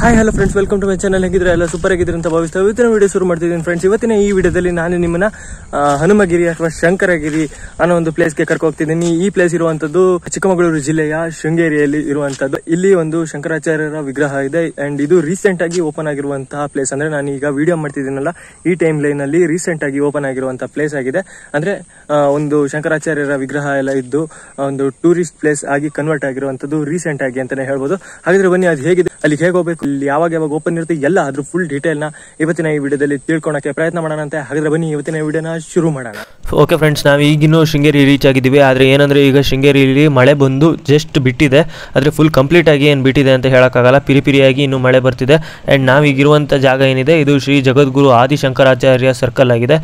Hi hello friends, welcome to my channel. ಹೇಗಿದ್ರೆ ಎಲ್ಲ super ಆಗಿದ್ರೆ ಅಂತ ಭಾವಿಸ್ತಾ ಇವತ್ತಿನ ವಿಡಿಯೋ ಶುರು ಮಾಡ್ತಿದ್ದೀನಿ ಫ್ರೆಂಡ್ಸ್. ಇವತ್ತಿನ ಈ ವಿಡಿಯೋದಲ್ಲಿ ನಾನು ನಿಮ್ಮನ್ನ ಹನುಮಗಿರಿ ಅಥವಾ ಶಂಕರಗಿರಿ ಅನ್ನೋ ಒಂದು ಪ್ಲೇಸ್ಗೆ ಕರ್ಕೊ ಹೋಗ್ತಿದ್ದೀನಿ. ಈ ಪ್ಲೇಸ್ ಇರುವಂತದ್ದು ಚಿಕ್ಕಮಗಳೂರು ಜಿಲ್ಲೆಯ ಶೃಂಗೇರಿಯಲ್ಲಿ ಇರುವಂತದ್ದು. ಇಲ್ಲಿ ಒಂದು ಶಂಕರಾಚಾರ್ಯರ ವಿಗ್ರಹ ಇದೆ ಅಂಡ್ ಇದು ರೀಸೆಂಟ್ ಆಗಿ ಓಪನ್ ಆಗಿರುವಂತಹ ಪ್ಲೇಸ್. ಅಂದ್ರೆ ನಾನು ಈಗ ವಿಡಿಯೋ ಮಾಡ್ತಿದ್ದೀನಲ್ಲ, ಈ ಟೈಮ್ ಲೈನ್ ಅಲ್ಲಿ ರೀಸೆಂಟ್ ಆಗಿ ಓಪನ್ ಆಗಿರುವಂತಹ ಪ್ಲೇಸ್ ಆಗಿದೆ. ಅಂದ್ರೆ ಒಂದು ಶಂಕರಾಚಾರ್ಯರ ವಿಗ್ರಹ ಎಲ್ಲ ಇದ್ದು ಒಂದು ಟೂರಿಸ್ಟ್ ಪ್ಲೇಸ್ ಆಗಿ ಕನ್ವರ್ಟ್ ಆಗಿರುವಂತದ್ದು ರೀಸೆಂಟ್ ಆಗಿ ಅಂತಾನೆ ಹೇಳ್ಬೋದು. ಹಾಗಾದ್ರೆ ಬನ್ನಿ, ಅದು ಹೇಗಿದೆ, ಅಲ್ಲಿಗೆ ಹೇಗೆ ಹೋಗ್ಬೇಕು, ಇಲ್ಲಿ ಯಾವಾಗ ಓಪನ್ ಇರುತ್ತೆ, ಎಲ್ಲ ಅದ್ರ ಫುಲ್ ಡೀಟೇಲ್ ನ ಇವತ್ತಿನ ಈ ವಿಡಿಯೋದಲ್ಲಿ ತಿಳ್ಕೊಳಕ್ಕೆ ಪ್ರಯತ್ನ ಮಾಡೋಣ ಅಂತ. ಹಾಗಾದ್ರೆ ಬನ್ನಿ ಇವತ್ತಿನ ವಿಡಿಯೋನ ಶುರು ಮಾಡೋಣ. ಓಕೆ ಫ್ರೆಂಡ್ಸ್, ನಾವು ಈಗಿನ್ನೂ ಶೃಂಗೇರಿ ರೀಚ್ ಆಗಿದ್ದೀವಿ. ಆದರೆ ಏನಂದರೆ ಈಗ ಶೃಂಗೇರಿಯಲ್ಲಿ ಮಳೆ ಬಂದು ಜಸ್ಟ್ ಬಿಟ್ಟಿದೆ. ಆದರೆ ಫುಲ್ ಕಂಪ್ಲೀಟ್ ಆಗಿ ಏನು ಬಿಟ್ಟಿದೆ ಅಂತ ಹೇಳೋಕ್ಕಾಗಲ್ಲ, ಪಿರಿಪಿರಿಯಾಗಿ ಇನ್ನೂ ಮಳೆ ಬರ್ತಿದೆ. ಆ್ಯಂಡ್ ನಾವೀಗಿರುವಂಥ ಜಾಗ ಏನಿದೆ ಇದು ಶ್ರೀ ಜಗದ್ಗುರು ಆದಿಶಂಕರಾಚಾರ್ಯ ಸರ್ಕಲ್ ಆಗಿದೆ.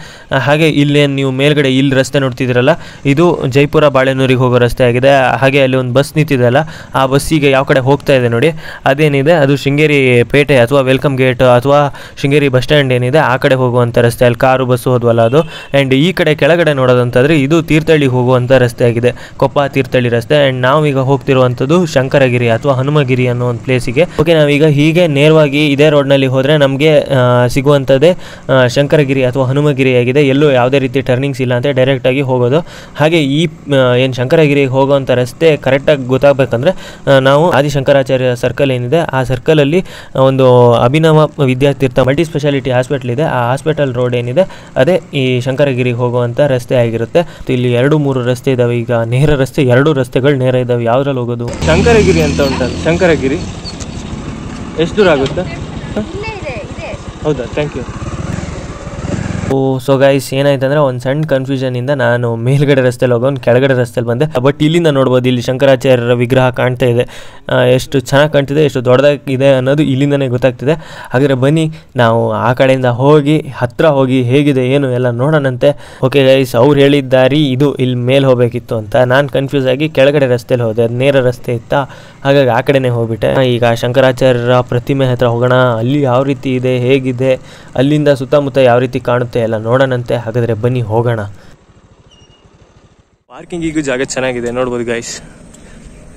ಹಾಗೆ ಇಲ್ಲೇನು ನೀವು ಮೇಲ್ಗಡೆ ಇಲ್ಲಿ ರಸ್ತೆ ನೋಡ್ತಿದ್ದೀರಲ್ಲ, ಇದು ಜೈಪುರ ಬಾಳೆನೂರಿಗೆ ಹೋಗೋ ರಸ್ತೆ ಆಗಿದೆ. ಹಾಗೆ ಅಲ್ಲಿ ಒಂದು ಬಸ್ ನಿಂತಿದೆಯಲ್ಲ, ಆ ಬಸ್ಸಿಗೆ ಯಾವ ಕಡೆ ಹೋಗ್ತಾ ಇದೆ ನೋಡಿ, ಅದೇನಿದೆ ಅದು ಶೃಂಗೇರಿ ಪೇಟೆ ಅಥವಾ ವೆಲ್ಕಮ್ ಗೇಟ್ ಅಥವಾ ಶೃಂಗೇರಿ ಬಸ್ ಸ್ಟ್ಯಾಂಡ್ ಏನಿದೆ ಆ ಕಡೆ ಹೋಗುವಂಥ ರಸ್ತೆ. ಅಲ್ಲಿ ಕಾರು ಬಸ್ಸು ಹೋದ್ವಲ್ಲ ಅದು. ಆ್ಯಂಡ್ ಈ ಕಡೆ ಕೆಳಗಡೆ ನೋಡೋದಂತಂದರೆ ಇದು ತೀರ್ಥಹಳ್ಳಿಗೆ ಹೋಗುವಂಥ ರಸ್ತೆ ಆಗಿದೆ, ಕೊಪ್ಪ ತೀರ್ಥಹಳ್ಳಿ ರಸ್ತೆ. ಆ್ಯಂಡ್ ನಾವೀಗ ಹೋಗ್ತಿರುವಂಥದ್ದು ಶಂಕರಗಿರಿ ಅಥವಾ ಹನುಮಗಿರಿ ಅನ್ನೋ ಒಂದು ಪ್ಲೇಸಿಗೆ. ಓಕೆ, ನಾವೀಗ ಹೀಗೆ ನೇರವಾಗಿ ಇದೇ ರೋಡ್ನಲ್ಲಿ ಹೋದರೆ ನಮಗೆ ಸಿಗುವಂಥದ್ದೇ ಶಂಕರಗಿರಿ ಅಥವಾ ಹನುಮಗಿರಿ ಆಗಿದೆ. ಎಲ್ಲೂ ಯಾವುದೇ ರೀತಿ ಟರ್ನಿಂಗ್ಸ್ ಇಲ್ಲ ಅಂತ ಡೈರೆಕ್ಟಾಗಿ ಹೋಗೋದು. ಹಾಗೆ ಈ ಏನು ಶಂಕರಗಿರಿಗೆ ಹೋಗೋವಂಥ ರಸ್ತೆ ಕರೆಕ್ಟಾಗಿ ಗೊತ್ತಾಗಬೇಕಂದ್ರೆ ನಾವು ಆದಿಶಂಕರಾಚಾರ್ಯ ಸರ್ಕಲ್ ಏನಿದೆ ಆ ಸರ್ಕಲಲ್ಲಿ ಒಂದು Abhinava Vidyatheertha multi speciality hospital ಇದೆ. ಆ ಹಾಸ್ಪಿಟಲ್ ರೋಡ್ ಏನಿದೆ ಅದೇ ಈ ಶಂಕರಗಿರಿಗೆ ಹೋಗುವಂಥ ರಸ್ತೆ ಆಗಿರುತ್ತೆ. ಇಲ್ಲಿ 2-3 ರಸ್ತೆ ಇದಾವೆ. ಈಗ ನೇರ ರಸ್ತೆ, 2 ರಸ್ತೆಗಳು ನೇರ ಇದಾವೆ. ಯಾವ್ದ್ರಲ್ಲಿ ಹೋಗೋದು? ಶಂಕರಗಿರಿ ಅಂತ ಉಂಟಲ್ಲ, ಶಂಕರಗಿರಿ ಎಷ್ಟು ದೂರ ಆಗುತ್ತೆ? ಹೌದಾ, ಥ್ಯಾಂಕ್ ಯು. ಸೊ ಗೈಸ್, ಏನಾಯ್ತು ಅಂದರೆ ಒಂದು ಸಣ್ಣ ಕನ್ಫ್ಯೂಷನಿಂದ ನಾನು ಮೇಲ್ಗಡೆ ರಸ್ತೆಯಲ್ಲಿ ಹೋಗೋನು ಕೆಳಗಡೆ ರಸ್ತೆಯಲ್ಲಿ ಬಂದೆ. ಬಟ್ ಇಲ್ಲಿಂದ ನೋಡ್ಬೋದು, ಇಲ್ಲಿ ಶಂಕರಾಚಾರ್ಯರ ವಿಗ್ರಹ ಕಾಣ್ತಾ ಇದೆ. ಎಷ್ಟು ಚೆನ್ನಾಗಿ ಕಾಣ್ತಿದೆ, ಎಷ್ಟು ದೊಡ್ಡದಾಗಿದೆ ಅನ್ನೋದು ಇಲ್ಲಿಂದನೇ ಗೊತ್ತಾಗ್ತಿದೆ. ಹಾಗಾದರೆ ಬನ್ನಿ ನಾವು ಆ ಕಡೆಯಿಂದ ಹೋಗಿ ಹತ್ತಿರ ಹೋಗಿ ಹೇಗಿದೆ ಏನು ಎಲ್ಲ ನೋಡೋಣಂತೆ. ಓಕೆ ಗೈಸ್, ಅವ್ರು ಹೇಳಿದ್ದಾರಿ ಇದು ಇಲ್ಲಿ ಮೇಲೆ ಹೋಗಬೇಕಿತ್ತು ಅಂತ. ನಾನು ಕನ್ಫ್ಯೂಸ್ ಆಗಿ ಕೆಳಗಡೆ ರಸ್ತೆಯಲ್ಲಿ ಹೋದೆ, ಅದು ನೇರ ರಸ್ತೆ ಇತ್ತಾ, ಹಾಗಾಗಿ ಆ ಕಡೆನೇ ಹೋಗ್ಬಿಟ್ಟೆ. ಈಗ ಶಂಕರಾಚಾರ್ಯರ ಪ್ರತಿಮೆ ಹತ್ರ ಹೋಗೋಣ. ಅಲ್ಲಿ ಯಾವ ರೀತಿ ಇದೆ, ಹೇಗಿದೆ, ಅಲ್ಲಿಂದ ಸುತ್ತಮುತ್ತ ಯಾವ ರೀತಿ ಕಾಣುತ್ತೆ ಎಲ್ಲ ನೋಡೋಣಂತೆ. ಹಾಗಾದರೆ ಬನ್ನಿ ಹೋಗೋಣ. ಪಾರ್ಕಿಂಗಿಗೂ ಜಾಗ ಚೆನ್ನಾಗಿದೆ, ನೋಡ್ಬೋದು ಗೈಸ್.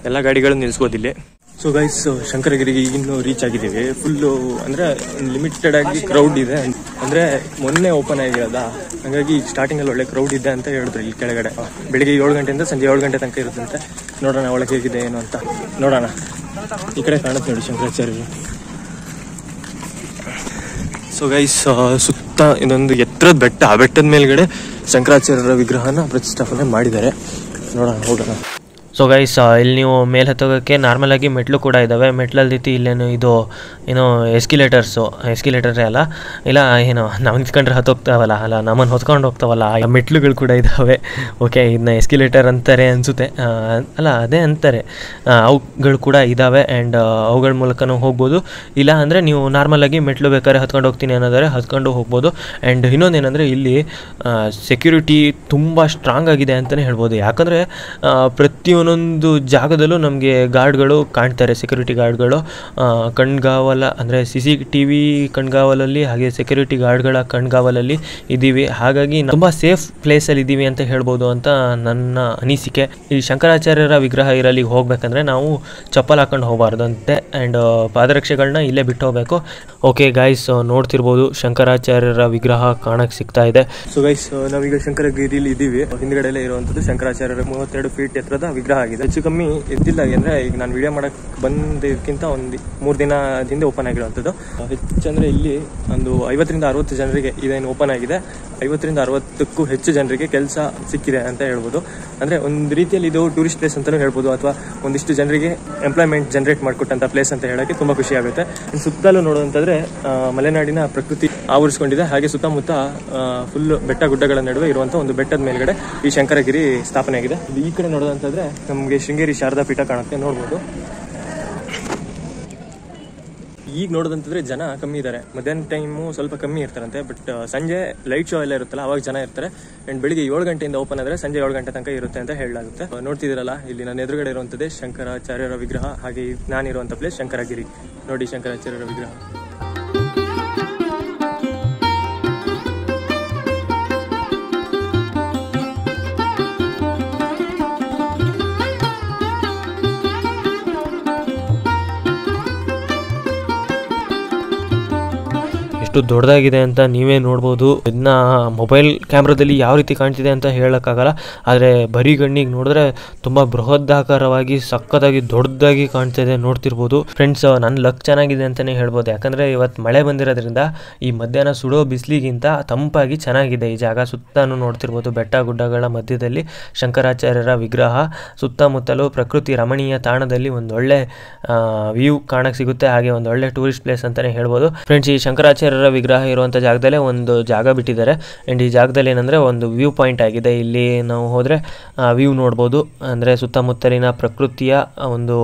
ಎಲ್ಲ ಗಾಡಿಗಳು ನಿಲ್ಲಿಸ್ಬೋದು ಇಲ್ಲಿ. ಸೊ ಗೈಸ್, ಶಂಕರಗಿರಿಗೆ ಈಗಿನ್ನೂ ರೀಚ್ ಆಗಿದ್ದೀವಿ. ಫುಲ್ಲು ಅಂದರೆ ಲಿಮಿಟೆಡ್ ಆಗಿ ಕ್ರೌಡ್ ಇದೆ. ಅಂದರೆ ಮೊನ್ನೆ ಓಪನ್ ಆಗಿರೋದ, ಹಾಗಾಗಿ ಸ್ಟಾರ್ಟಿಂಗಲ್ಲಿ ಒಳ್ಳೆ ಕ್ರೌಡ್ ಇದೆ ಅಂತ ಹೇಳಿದ್ರು. ಇಲ್ಲಿ ಕೆಳಗಡೆ ಬೆಳಿಗ್ಗೆ 7 ಗಂಟೆಯಿಂದ ಸಂಜೆ 7 ಗಂಟೆ ತನಕ ಇರುತ್ತಂತೆ. ನೋಡೋಣ ಒಳಗೆ ಹೇಗಿದೆ ಏನು ಅಂತ ನೋಡೋಣ. ಈ ಕಡೆ ಕಾಣುತ್ತೆ ನೋಡಿ ಶಂಕರಾಚಾರ್ಯರು. ಸೊ ಗೈಸ್, ಸುತ್ತ ಇದೊಂದು ಎತ್ತರದ ಬೆಟ್ಟ. ಆ ಬೆಟ್ಟದ ಮೇಲ್ಗಡೆ ಶಂಕರಾಚಾರ್ಯರ ವಿಗ್ರಹನ ಪ್ರತಿಷ್ಠಾಪನೆ ಮಾಡಿದ್ದಾರೆ. ನೋಡೋಣ, ಹೋಗೋಣ. ಸೊ ಗೈಸ್, ಇಲ್ಲಿ ನೀವು ಮೇಲೆ ಹತ್ತೋಗೋಕ್ಕೆ ನಾರ್ಮಲಾಗಿ ಮೆಟ್ಲು ಕೂಡ ಇದ್ದಾವೆ. ಮೆಟ್ಲಲ್ದಿತ್ತು ಇಲ್ಲೇನು ಇದು ಏನೋ ಎಸ್ಕಿಲೇಟರೇ ಅಲ್ಲ, ಇಲ್ಲ ಏನು ನಾವು ನಿಂತ್ಕೊಂಡ್ರೆ ಹತ್ತೋಗ್ತಾವಲ್ಲ, ಅಲ್ಲ ನಮ್ಮನ್ನು ಹೊತ್ಕೊಂಡು ಹೋಗ್ತಾವಲ್ಲ ಆ ಮೆಟ್ಲುಗಳು ಕೂಡ ಇದ್ದಾವೆ. ಓಕೆ, ಇದನ್ನ ಎಸ್ಕಿಲೇಟರ್ ಅಂತಾರೆ ಅನಿಸುತ್ತೆ, ಅಲ್ಲ ಅದೇ ಅಂತಾರೆ. ಅವುಗಳು ಕೂಡ ಇದ್ದಾವೆ. ಆ್ಯಂಡ್ ಅವುಗಳ ಮೂಲಕನೂ ಹೋಗ್ಬೋದು. ಇಲ್ಲ ಅಂದರೆ ನೀವು ನಾರ್ಮಲಾಗಿ ಮೆಟ್ಲು ಬೇಕಾದ್ರೆ ಹತ್ಕೊಂಡು ಹೋಗ್ತೀನಿ ಅನ್ನೋದಾದ್ರೆ ಹತ್ಕೊಂಡು ಹೋಗ್ಬೋದು. ಆ್ಯಂಡ್ ಇನ್ನೊಂದೇನೆಂದರೆ ಇಲ್ಲಿ ಸೆಕ್ಯೂರಿಟಿ ತುಂಬ ಸ್ಟ್ರಾಂಗ್ ಆಗಿದೆ ಅಂತಲೇ ಹೇಳ್ಬೋದು. ಯಾಕಂದರೆ ಒಂದೊಂದು ಜಾಗದಲ್ಲೂ ನಮಗೆ ಗಾರ್ಡ್ಗಳು ಕಾಣ್ತಾರೆ, ಸೆಕ್ಯೂರಿಟಿ ಗಾರ್ಡ್ಗಳು ಕಣ್ಗಾವಲ, ಅಂದರೆ CCTV ಕಣ್ಗಾವಲಲ್ಲಿ ಹಾಗೆ ಸೆಕ್ಯೂರಿಟಿ ಗಾರ್ಡ್ಗಳ ಕಣ್ಗಾವಲಲ್ಲಿ ಇದ್ದೀವಿ. ಹಾಗಾಗಿ ತುಂಬ ಸೇಫ್ ಪ್ಲೇಸಲ್ಲಿ ಇದ್ದೀವಿ ಅಂತ ಹೇಳ್ಬೋದು ಅಂತ ನನ್ನ ಅನಿಸಿಕೆ. ಈ ಶಂಕರಾಚಾರ್ಯರ ವಿಗ್ರಹ ಇರಲಿಗೆ ಹೋಗ್ಬೇಕಂದ್ರೆ ನಾವು ಚಪ್ಪಲ್ ಹಾಕೊಂಡು ಹೋಗಬಾರ್ದಂತೆ. ಆ್ಯಂಡ್ ಪಾದರಕ್ಷೆಗಳನ್ನ ಇಲ್ಲೇ ಬಿಟ್ಟು ಹೋಗಬೇಕು. ಓಕೆ ಗೈಸ್, ನೋಡ್ತಿರ್ಬೋದು ಶಂಕರಾಚಾರ್ಯರ ವಿಗ್ರಹ ಕಾಣಕ್ಕೆ ಸಿಗ್ತಾ ಇದೆ. ಸೊ ಗೈಸ್, ನಾವೀಗ ಶಂಕರಗಿರಿಲಿ ಇದ್ದೀವಿ. ಹಿಂದ್ಗಡೆಯಲ್ಲೇ ಇರುವಂಥದ್ದು ಶಂಕರಾಚಾರ್ಯರ 32 ಫೀಟ್ ಎತ್ತರದ ವಿಗ್ರಹ ಆಗಿದೆ. ಹೆಚ್ಚು ಕಮ್ಮಿ ಇದ್ದಿಲ್ಲ ಅಂದ್ರೆ ಈಗ ನಾನು ವಿಡಿಯೋ ಮಾಡಕ್ ಬಂದಕ್ಕಿಂತ ಒಂದು 3 ದಿನ ಹಿಂದೆ ಓಪನ್ ಆಗಿರುವಂಥದ್ದು. ಹೆಚ್ಚಂದ್ರೆ ಇಲ್ಲಿ ಒಂದು 50ರಿಂದ 60 ಜನರಿಗೆ ಇದೇನು ಓಪನ್ ಆಗಿದೆ. 50ರಿಂದ 60ಕ್ಕೂ ಹೆಚ್ಚು ಜನರಿಗೆ ಕೆಲಸ ಸಿಕ್ಕಿದೆ ಅಂತ ಹೇಳ್ಬೋದು. ಅಂದ್ರೆ ಒಂದು ರೀತಿಯಲ್ಲಿ ಇದು ಟೂರಿಸ್ಟ್ ಪ್ಲೇಸ್ ಅಂತಾನೂ ಹೇಳ್ಬೋದು, ಅಥವಾ ಒಂದಿಷ್ಟು ಜನರಿಗೆ ಎಂಪ್ಲಾಯ್ಮೆಂಟ್ ಜನರೇಟ್ ಮಾಡಿಕೊಟ್ಟಂತ ಪ್ಲೇಸ್ ಅಂತ ಹೇಳಕ್ಕೆ ತುಂಬಾ ಖುಷಿ ಆಗುತ್ತೆ. ಸುತ್ತಲೂ ನೋಡುವಂತಂದ್ರೆ ಮಲೆನಾಡಿನ ಪ್ರಕೃತಿ ಆವರಿಸಿಕೊಂಡಿದೆ. ಹಾಗೆ ಸುತ್ತಮುತ್ತ ಫುಲ್ ಬೆಟ್ಟ ಗುಡ್ಡಗಳ ನಡುವೆ ಇರುವಂತಹ ಒಂದು ಬೆಟ್ಟದ ಮೇಲ್ಗಡೆ ಈ ಶಂಕರಗಿರಿ ಸ್ಥಾಪನೆ ಆಗಿದೆ. ಈ ಕಡೆ ನೋಡೋದಂತಂದ್ರೆ ನಮಗೆ ಶೃಂಗೇರಿ ಶಾರದಾ ಪೀಠ ಕಾಣುತ್ತೆ, ನೋಡ್ಬೋದು. ಈಗ ನೋಡೋದಂತಂದ್ರೆ ಜನ ಕಮ್ಮಿ ಇದ್ದಾರೆ. ಮಧ್ಯಾಹ್ನ ಟೈಮು ಸ್ವಲ್ಪ ಕಮ್ಮಿ ಇರ್ತಾರಂತೆ. ಬಟ್ ಸಂಜೆ ಲೈಟ್ ಶೋ ಎಲ್ಲ ಇರುತ್ತಲ್ಲ, ಅವಾಗ ಜನ ಇರ್ತಾರೆ. ಅಂಡ್ ಬೆಳಿಗ್ಗೆ 7 ಗಂಟೆಯಿಂದ ಓಪನ್ ಆದರೆ ಸಂಜೆ 7 ಗಂಟೆ ತನಕ ಇರುತ್ತೆ ಅಂತ ಹೇಳಲಾಗುತ್ತೆ. ನೋಡ್ತಿದ್ದೀರಲ್ಲ, ಇಲ್ಲಿ ನನ್ನ ಎದುರುಗಡೆ ಇರುವಂಥದ್ದೇ ಶಂಕರಾಚಾರ್ಯರ ವಿಗ್ರಹ. ಹಾಗೆ ನಾನಿರುವಂಥ ಪ್ಲೇಸ್ ಶಂಕರಗಿರಿ. ನೋಡಿ ಶಂಕರಾಚಾರ್ಯರ ವಿಗ್ರಹ. ಎಷ್ಟು ದೊಡ್ಡದಾಗಿದೆ ಅಂತ ನೀವೇ ನೋಡ್ಬೋದು. ಇದನ್ನ ಮೊಬೈಲ್ ಕ್ಯಾಮ್ರಾದಲ್ಲಿ ಯಾವ ರೀತಿ ಕಾಣ್ತಿದೆ ಅಂತ ಹೇಳೋಕ್ಕಾಗಲ್ಲ, ಆದರೆ ಬರೀ ಗಣ್ಣಿಗೆ ನೋಡಿದ್ರೆ ತುಂಬ ಬೃಹದಾಕಾರವಾಗಿ ಸಖತ್ತಾಗಿ ದೊಡ್ಡದಾಗಿ ಕಾಣ್ತಿದೆ, ನೋಡ್ತಿರ್ಬೋದು. ಫ್ರೆಂಡ್ಸ್, ನನ್ನ ಲಕ್ ಚೆನ್ನಾಗಿದೆ ಅಂತಲೇ ಹೇಳ್ಬೋದು. ಯಾಕಂದರೆ ಇವತ್ತು ಮಳೆ ಬಂದಿರೋದ್ರಿಂದ ಈ ಮಧ್ಯಾಹ್ನ ಸುಡೋ ಬಿಸಿಲಿಗಿಂತ ತಂಪಾಗಿ ಚೆನ್ನಾಗಿದೆ ಈ ಜಾಗ. ಸುತ್ತಾನು ನೋಡ್ತಿರ್ಬೋದು, ಬೆಟ್ಟ ಗುಡ್ಡಗಳ ಮಧ್ಯದಲ್ಲಿ ಶಂಕರಾಚಾರ್ಯರ ವಿಗ್ರಹ, ಸುತ್ತಮುತ್ತಲೂ ಪ್ರಕೃತಿ ರಮಣೀಯ ತಾಣದಲ್ಲಿ ಒಂದೊಳ್ಳೆ ವ್ಯೂ ಕಾಣಕ್ಕೆ ಸಿಗುತ್ತೆ. ಹಾಗೆ ಒಂದೊಳ್ಳೆ ಟೂರಿಸ್ಟ್ ಪ್ಲೇಸ್ ಅಂತಲೇ ಹೇಳ್ಬೋದು. ಫ್ರೆಂಡ್ಸ್, ಈ ಶಂಕರಾಚಾರ್ಯರ ವಿಗ್ರಹ ಇರುವಂಥ ಜಾಗದಲ್ಲೇ ಒಂದು ಜಾಗ ಬಿಟ್ಟಿದ್ದಾರೆ. ಆ್ಯಂಡ್ ಈ ಜಾಗದಲ್ಲಿ ಏನಂದರೆ ಒಂದು ವ್ಯೂ ಪಾಯಿಂಟ್ ಆಗಿದೆ. ಇಲ್ಲಿ ನಾವು ಹೋದರೆ ವ್ಯೂ ನೋಡ್ಬೋದು, ಅಂದರೆ ಸುತ್ತಮುತ್ತಲಿನ ಪ್ರಕೃತಿಯ ಒಂದು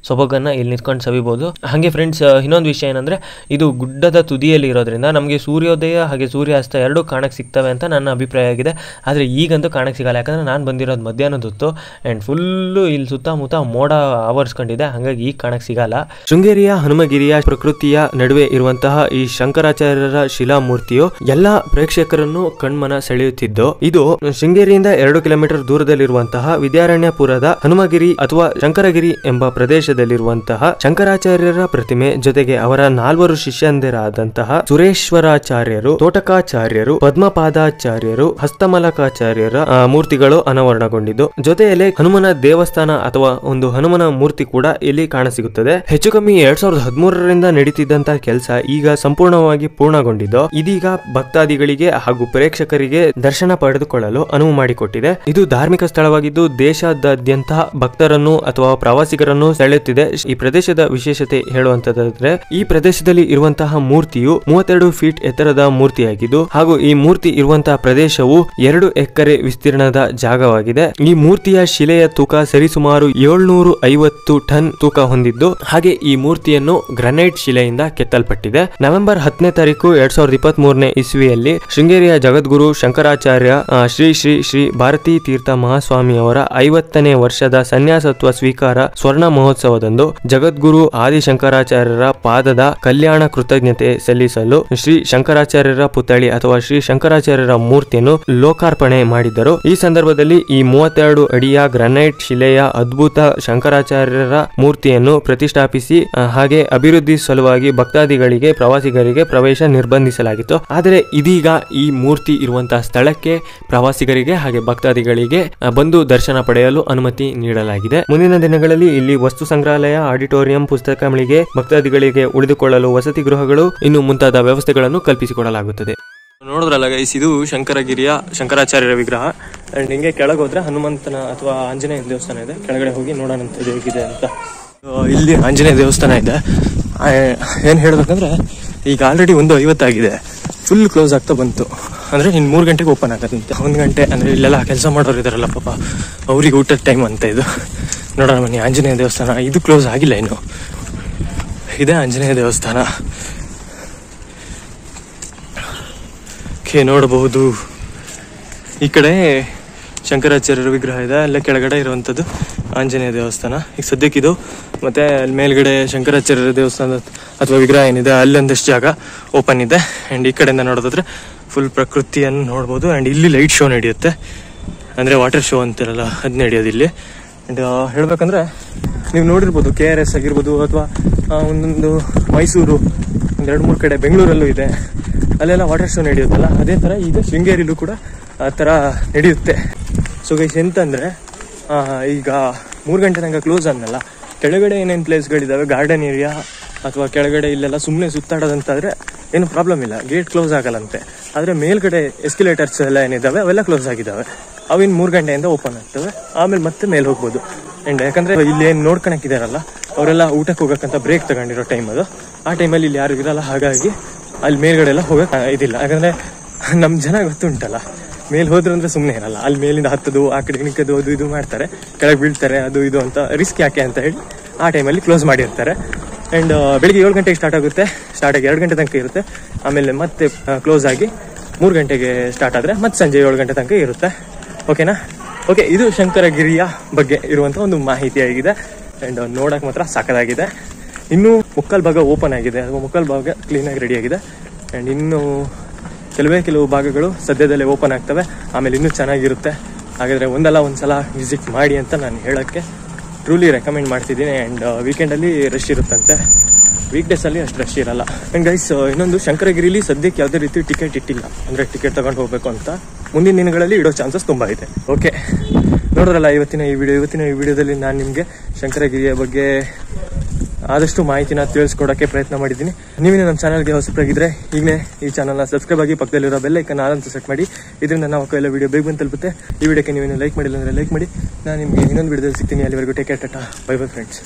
ಸೊಬಗನ್ನು ಇಲ್ಲಿ ನಿಂತ್ಕೊಂಡು ಸವಿಬೋದು. ಹಾಗೆ ಫ್ರೆಂಡ್ಸ್, ಇನ್ನೊಂದು ವಿಷಯ ಏನಂದರೆ ಇದು ಗುಡ್ಡದ ತುದಿಯಲ್ಲಿ ಇರೋದ್ರಿಂದ ನಮಗೆ ಸೂರ್ಯೋದಯ ಹಾಗೆ ಸೂರ್ಯಾಸ್ತ ಎರಡೂ ಕಾಣಕ್ಕೆ ಸಿಗ್ತವೆ ಅಂತ ನನ್ನ ಅಭಿಪ್ರಾಯ ಆಗಿದೆ. ಆದರೆ ಈಗಂತೂ ಕಾಣಕ್ಕೆ ಸಿಗಲ್ಲ, ಯಾಕಂದರೆ ನಾನು ಬಂದಿರೋದು ಮಧ್ಯಾಹ್ನದ ಹೊತ್ತು ಆ್ಯಂಡ್ ಫುಲ್ಲು ಇಲ್ಲಿ ಸುತ್ತಮುತ್ತ ಮೋಡ ಆವರಿಸ್ಕೊಂಡಿದೆ, ಹಾಗಾಗಿ ಈಗ ಕಾಣಕ್ಕೆ ಸಿಗಲ್ಲ. ಶೃಂಗೇರಿಯ ಹನುಮಗಿರಿಯ ಪ್ರಕೃತಿಯ ನಡುವೆ ಇರುವಂತಹ ಈ ಶಂಕರಾಚಾರ್ಯರ ಶಿಲಾಮೂರ್ತಿಯು ಎಲ್ಲ ಪ್ರೇಕ್ಷಕರನ್ನು ಕಣ್ಮನ ಸೆಳೆಯುತ್ತಿದ್ದು, ಇದು ಶೃಂಗೇರಿಯಿಂದ 2 ಕಿಲೋಮೀಟರ್ ದೂರದಲ್ಲಿರುವಂತಹ ವಿದ್ಯಾರಣ್ಯಪುರದ ಹನುಮಗಿರಿ ಅಥವಾ ಶಂಕರಗಿರಿ ಎಂಬ ಪ್ರದೇಶದಲ್ಲಿರುವಂತಹ ಶಂಕರಾಚಾರ್ಯರ ಪ್ರತಿಮೆ ಜೊತೆಗೆ ಅವರ 4 ಶಿಷ್ಯಂದಿರಾದಂತಹ ಸುರೇಶ್ವರಾಚಾರ್ಯರು, ತೋಟಕಾಚಾರ್ಯರು, ಪದ್ಮಪಾದಾಚಾರ್ಯರು, ಹಸ್ತಮಲಕಾಚಾರ್ಯರ ಮೂರ್ತಿಗಳು ಅನಾವರಣಗೊಂಡಿದ್ದು, ಜೊತೆಯಲ್ಲಿ ಹನುಮನ ದೇವಸ್ಥಾನ ಅಥವಾ ಒಂದು ಹನುಮನ ಮೂರ್ತಿ ಕೂಡ ಇಲ್ಲಿ ಕಾಣಸಿಗುತ್ತದೆ. ಹೆಚ್ಚು ಕಮ್ಮಿ 2013ರಿಂದ ನಡೀತಿದ್ದಂತಹ ಕೆಲಸ ಈಗ ಸಂಪೂರ್ಣವಾಗಿ ಪೂರ್ಣಗೊಂಡಿದ್ದು, ಇದೀಗ ಭಕ್ತಾದಿಗಳಿಗೆ ಹಾಗೂ ಪ್ರೇಕ್ಷಕರಿಗೆ ದರ್ಶನ ಪಡೆದುಕೊಳ್ಳಲು ಅನುವು ಮಾಡಿಕೊಟ್ಟಿದೆ. ಇದು ಧಾರ್ಮಿಕ ಸ್ಥಳವಾಗಿದ್ದು ದೇಶಾದ್ಯಂತ ಭಕ್ತರನ್ನು ಅಥವಾ ಪ್ರವಾಸಿಗರನ್ನು ಸೆಳೆಯುತ್ತಿದೆ. ಈ ಪ್ರದೇಶದ ವಿಶೇಷತೆ ಹೇಳುವಂತದ್ದಾದ್ರೆ, ಈ ಪ್ರದೇಶದಲ್ಲಿ ಇರುವಂತಹ ಮೂರ್ತಿಯು 32 ಫೀಟ್ ಎತ್ತರದ ಮೂರ್ತಿಯಾಗಿದ್ದು, ಹಾಗೂ ಈ ಮೂರ್ತಿ ಇರುವಂತಹ ಪ್ರದೇಶವು 2 ಎಕರೆ ವಿಸ್ತೀರ್ಣದ ಜಾಗವಾಗಿದೆ. ಈ ಮೂರ್ತಿಯ ಶಿಲೆಯ ತೂಕ ಸರಿಸುಮಾರು 750 ಟನ್ ತೂಕ ಹೊಂದಿದ್ದು, ಹಾಗೆ ಈ ಮೂರ್ತಿಯನ್ನು ಗ್ರಾನೈಟ್ ಶಿಲೆಯಿಂದ ಕೆತ್ತಲ್ಪಟ್ಟಿದೆ. ನವೆಂಬರ್ 10ನೇ ತಾರೀಕು 2023ನೇ ಇಸ್ವಿಯಲ್ಲಿ ಶೃಂಗೇರಿಯ ಜಗದ್ಗುರು ಶಂಕರಾಚಾರ್ಯ ಶ್ರೀ ಶ್ರೀ ಶ್ರೀ ಭಾರತೀ ತೀರ್ಥ ಮಹಾಸ್ವಾಮಿ ಅವರ 50ನೇ ವರ್ಷದ ಸನ್ಯಾಸತ್ವ ಸ್ವೀಕಾರ ಸ್ವರ್ಣ ಮಹೋತ್ಸವದಂದು ಜಗದ್ಗುರು ಆದಿಶಂಕರಾಚಾರ್ಯರ ಪಾದದ ಕಲ್ಯಾಣ ಕೃತಜ್ಞತೆ ಸಲ್ಲಿಸಲು ಶ್ರೀ ಶಂಕರಾಚಾರ್ಯರ ಪುತ್ಥಳಿ ಅಥವಾ ಶ್ರೀ ಶಂಕರಾಚಾರ್ಯರ ಮೂರ್ತಿಯನ್ನು ಲೋಕಾರ್ಪಣೆ ಮಾಡಿದ್ದರು. ಈ ಸಂದರ್ಭದಲ್ಲಿ ಈ 32 ಅಡಿಯ ಗ್ರಾನೈಟ್ ಶಿಲೆಯ ಅದ್ಭುತ ಶಂಕರಾಚಾರ್ಯರ ಮೂರ್ತಿಯನ್ನು ಪ್ರತಿಷ್ಠಾಪಿಸಿ ಹಾಗೆ ಅಭಿವೃದ್ಧಿ ಸಲುವಾಗಿ ಭಕ್ತಾದಿಗಳಿಗೆ ಪ್ರವಾಸಿಗರಿಗೆ ಪ್ರವೇಶ ನಿರ್ಬಂಧಿಸಲಾಗಿತ್ತು. ಆದರೆ ಇದೀಗ ಈ ಮೂರ್ತಿ ಇರುವಂತಹ ಸ್ಥಳಕ್ಕೆ ಪ್ರವಾಸಿಗರಿಗೆ ಹಾಗೆ ಭಕ್ತಾದಿಗಳಿಗೆ ಬಂದು ದರ್ಶನ ಪಡೆಯಲು ಅನುಮತಿ ನೀಡಲಾಗಿದೆ. ಮುಂದಿನ ದಿನಗಳಲ್ಲಿ ಇಲ್ಲಿ ವಸ್ತು ಸಂಗ್ರಹಾಲಯ, ಆಡಿಟೋರಿಯಂ, ಪುಸ್ತಕ ಮಳಿಗೆ, ಭಕ್ತಾದಿಗಳಿಗೆ ಉಳಿದುಕೊಳ್ಳಲು ವಸತಿ ಗೃಹಗಳು ಇನ್ನು ಮುಂತಾದ ವ್ಯವಸ್ಥೆಗಳನ್ನು ಕಲ್ಪಿಸಿಕೊಡಲಾಗುತ್ತದೆ. ನೋಡಿದ್ರಲ್ಲ ಗೈಸ್, ಇದು ಶಂಕರಗಿರಿಯ ಶಂಕರಾಚಾರ್ಯರ ವಿಗ್ರಹ. ಅಂಡ್ ಹಿಂಗೆ ಕೆಳಗೆ ಹೋದ್ರೆ ಹನುಮಂತನ ಅಥವಾ ಆಂಜನೇಯ ದೇವಸ್ಥಾನ ಇದೆ. ಕೆಳಗಡೆ ಹೋಗಿ ನೋಡೋಣ ಹೇಗಿದೆ ಅಂತ. ಇಲ್ಲಿ ಆಂಜನೇಯ ದೇವಸ್ಥಾನ ಇದೆ. ಏನ್ ಹೇಳ್ಬೇಕಂದ್ರೆ ಈಗ ಆಲ್ರೆಡಿ 1:50 ಆಗಿದೆ, ಫುಲ್ ಕ್ಲೋಸ್ ಆಗ್ತಾ ಬಂತು. ಅಂದ್ರೆ ಇನ್ನು 3 ಗಂಟೆಗೆ ಓಪನ್ ಆಗತ್ತಂತೆ. 1 ಗಂಟೆ ಅಂದ್ರೆ ಇಲ್ಲೆಲ್ಲ ಕೆಲಸ ಮಾಡೋರು ಇದಾರಲ್ಲ ಪಾಪ, ಅವ್ರಿಗೆ ಊಟದ ಟೈಮ್ ಅಂತ ಇದು. ನೋಡೋಣ ಬನ್ನಿ. ಆಂಜನೇಯ ದೇವಸ್ಥಾನ ಇದು ಕ್ಲೋಸ್ ಆಗಿಲ್ಲ ಇನ್ನು. ಇದೆ ಆಂಜನೇಯ ದೇವಸ್ಥಾನ. ನೋಡಬಹುದು ಈ ಕಡೆ ಶಂಕರಾಚಾರ್ಯರ ವಿಗ್ರಹ ಇದೆ, ಅಲ್ಲೇ ಕೆಳಗಡೆ ಇರುವಂತದ್ದು ಆಂಜನೇಯ ದೇವಸ್ಥಾನ. ಈಗ ಸದ್ಯಕ್ಕಿದು ಮತ್ತೆ ಅಲ್ಲಿ ಮೇಲ್ಗಡೆ ಶಂಕರಾಚಾರ್ಯರ ದೇವಸ್ಥಾನ ಅಥವಾ ವಿಗ್ರಹ ಏನಿದೆ ಅಲ್ಲೊಂದಷ್ಟು ಜಾಗ ಓಪನ್ ಇದೆ. ಅಂಡ್ ಈ ಕಡೆಯಿಂದ ನೋಡೋದಾದ್ರೆ ಫುಲ್ ಪ್ರಕೃತಿಯನ್ನು ನೋಡ್ಬೋದು. ಅಂಡ್ ಇಲ್ಲಿ ಲೈಟ್ ಶೋ ನಡೆಯುತ್ತೆ, ಅಂದ್ರೆ ವಾಟರ್ ಶೋ ಅಂತಿರಲ್ಲ ಅದ್ ನಡೆಯೋದು ಇಲ್ಲಿ. ಅಂಡ್ ಹೇಳ್ಬೇಕಂದ್ರೆ ನೀವು ನೋಡಿರ್ಬೋದು KRS ಆಗಿರ್ಬೋದು ಅಥವಾ ಒಂದೊಂದು ಮೈಸೂರು, 2-3 ಕಡೆ, ಬೆಂಗಳೂರಲ್ಲೂ ಇದೆ, ಅಲ್ಲೆಲ್ಲ ವಾಟರ್ ಶೋ ನಡೆಯುತ್ತಲ್ಲ, ಅದೇ ತರ ಈಗ ಶೃಂಗೇರಿಲೂ ಕೂಡ ಆ ತರ ನಡೆಯುತ್ತೆ. ಸೊ ಗೈಸ್ ಎಂತಂದ್ರೆ ಈಗ 3 ಗಂಟೆ ತನಕ ಕ್ಲೋಸ್ ಆದ್ನಲ್ಲ, ಕೆಳಗಡೆ ಏನೇನು ಪ್ಲೇಸ್ಗಳಿದಾವೆ ಗಾರ್ಡನ್ ಏರಿಯಾ ಅಥವಾ ಕೆಳಗಡೆ ಇಲ್ಲೆಲ್ಲ ಸುಮ್ಮನೆ ಸುತ್ತಾಡೋದಂತಾದ್ರೆ ಏನು ಪ್ರಾಬ್ಲಮ್ ಇಲ್ಲ, ಗೇಟ್ ಕ್ಲೋಸ್ ಆಗಲ್ಲಂತೆ. ಆದ್ರೆ ಮೇಲ್ಗಡೆ ಎಸ್ಕಲೇಟರ್ಸ್ ಎಲ್ಲ ಏನಿದಾವೆ ಅವೆಲ್ಲ ಕ್ಲೋಸ್ ಆಗಿದಾವೆ. ಅವಿನ್ 3 ಗಂಟೆಯಿಂದ ಓಪನ್ ಆಗ್ತವೆ, ಆಮೇಲೆ ಮತ್ತೆ ಮೇಲೆ ಹೋಗ್ಬೋದು. ಅಂಡ್ ಯಾಕಂದ್ರೆ ಇಲ್ಲಿ ಏನ್ ನೋಡ್ಕೊಳಕ್ಕಿದಾರಲ್ಲ ಅವರೆಲ್ಲ ಊಟಕ್ಕೆ ಹೋಗಕ್ಕಂತ ಬ್ರೇಕ್ ತಗೊಂಡಿರೋ ಟೈಮ್ ಅದು. ಆ ಟೈಮಲ್ಲಿ ಇಲ್ಲಿ ಯಾರು ಇರಲ್ಲ, ಹಾಗಾಗಿ ಅಲ್ಲಿ ಮೇಲ್ಗಡೆ ಎಲ್ಲ ಹೋಗಕ್ ಇದಿಲ್ಲ. ಯಾಕಂದ್ರೆ ನಮ್ ಜನ ಗೊತ್ತುಂಟಲ್ಲ, ಮೇಲ್ ಹೋದ್ರಂದ್ರೆ ಸುಮ್ಮನೆ ಇರಲ್ಲ, ಅಲ್ಲಿ ಮೇಲಿಂದ ಹತ್ತದು ಆ ಕಡೆ ನಿಕ್ಕದು ಅದು ಇದು ಮಾಡ್ತಾರೆ, ಕೆಳಗೆ ಬೀಳ್ತಾರೆ, ಅದು ಇದು ಅಂತ ರಿಸ್ಕ್ ಯಾಕೆ ಅಂತ ಹೇಳಿ ಆ ಟೈಮಲ್ಲಿ ಕ್ಲೋಸ್ ಮಾಡಿರ್ತಾರೆ. ಅಂಡ್ ಬೆಳಿಗ್ಗೆ 7 ಗಂಟೆಗೆ ಸ್ಟಾರ್ಟ್ ಆಗುತ್ತೆ, ಸ್ಟಾರ್ಟ್ ಆಗಿ 2 ಗಂಟೆ ತನಕ ಇರುತ್ತೆ. ಆಮೇಲೆ ಮತ್ತೆ ಕ್ಲೋಸ್ ಆಗಿ 3 ಗಂಟೆಗೆ ಸ್ಟಾರ್ಟ್ ಆದ್ರೆ ಮತ್ತೆ ಸಂಜೆ 7 ಗಂಟೆ ತನಕ ಇರುತ್ತೆ. ಓಕೆನಾ? ಓಕೆ, ಇದು ಶಂಕರಗಿರಿಯ ಬಗ್ಗೆ ಇರುವಂತ ಒಂದು ಮಾಹಿತಿ ಆಗಿದೆ. ಅಂಡ್ ನೋಡಕ್ ಮಾತ್ರ ಸಾಕಾಗಿದೆ. ಇನ್ನು ಮುಕ್ಕಾಲ್ ಭಾಗ ಓಪನ್ ಆಗಿದೆ, ಅಥವಾ ಮುಕ್ಕಾಲ್ ಭಾಗ ಕ್ಲೀನ್ ಆಗಿ ರೆಡಿ ಆಗಿದೆ. ಅಂಡ್ ಇನ್ನು ಕೆಲವು ಭಾಗಗಳು ಸದ್ಯದಲ್ಲೇ ಓಪನ್ ಆಗ್ತವೆ, ಆಮೇಲೆ ಇನ್ನೂ ಚೆನ್ನಾಗಿರುತ್ತೆ. ಹಾಗಾದ್ರೆ ಒಂದ್ಸಲ ವಿಸಿಟ್ ಮಾಡಿ ಅಂತ ನಾನು ಹೇಳಕ್ಕೆ ಟ್ರೂಲಿ ರೆಕಮೆಂಡ್ ಮಾಡ್ತಿದ್ದೀನಿ. ಅಂಡ್ ವೀಕೆಂಡಲ್ಲಿ ರಶ್ ಇರುತ್ತಂತೆ, ವೀಕ್ ಡೇಸ್ ಅಲ್ಲಿ ಅಷ್ಟು ರಶ್ ಇರಲ್ಲ. ಅಂಡ್ ಗೈಸ್, ಇನ್ನೊಂದು ಶಂಕರಗಿರಿಲಿ ಸದ್ಯಕ್ಕೆ ಯಾವುದೇ ರೀತಿ ಟಿಕೆಟ್ ಇಟ್ಟಿಲ್ಲ, ಅಂದ್ರೆ ಟಿಕೆಟ್ ತಗೊಂಡು ಹೋಗ್ಬೇಕು ಅಂತ. ಮುಂದಿನ ದಿನಗಳಲ್ಲಿ ಇಡೋ ಚಾನ್ಸಸ್ ತುಂಬಾ ಇದೆ. ಓಕೆ, ನೋಡಿದ್ರಲ್ಲ ಇವತ್ತಿನ ಈ ವಿಡಿಯೋದಲ್ಲಿ ನಾನು ನಿಮಗೆ ಶಂಕರಗಿರಿಯ ಬಗ್ಗೆ ಆದಷ್ಟು ಮಾಹಿತಿನ ತಿಳಿಸ್ಕೊಡೋಕ್ಕೆ ಪ್ರಯತ್ನ ಮಾಡಿದ್ದೀನಿ. ನೀವೇನು ನಮ್ಮ ಚಾನಲ್ಗೆ ಹೊಸಬರಾಗಿದ್ದರೆ ಈಗಲೇ ಈ ಚಾನಲ್ನ ಸಬ್ಸ್ಕ್ರೈಬ್ ಆಗಿ ಪಕ್ಕದಲ್ಲಿರೋ ಬೆಲ್ ಐಕನ್ ಆಲ್ ಸೆಟ್ ಮಾಡಿ. ಇದರಿಂದ ನಾವು ಎಲ್ಲ ವಿಡಿಯೋ ಬೇಗ ಬಂದು ತಲುಪುತ್ತೆ. ಈ ವಿಡಿಯೋಕ್ಕೆ ನೀವೇನು ಲೈಕ್ ಮಾಡಿಲ್ಲ ಅಂದರೆ ಲೈಕ್ ಮಾಡಿ. ನಾನು ನಿಮಗೆ ಇನ್ನೊಂದು ವಿಡಿಯೋದಲ್ಲಿ ಸಿಗ್ತೀನಿ. ಅಲ್ಲಿವರೆಗೂ take care, Tata, bye bye friends.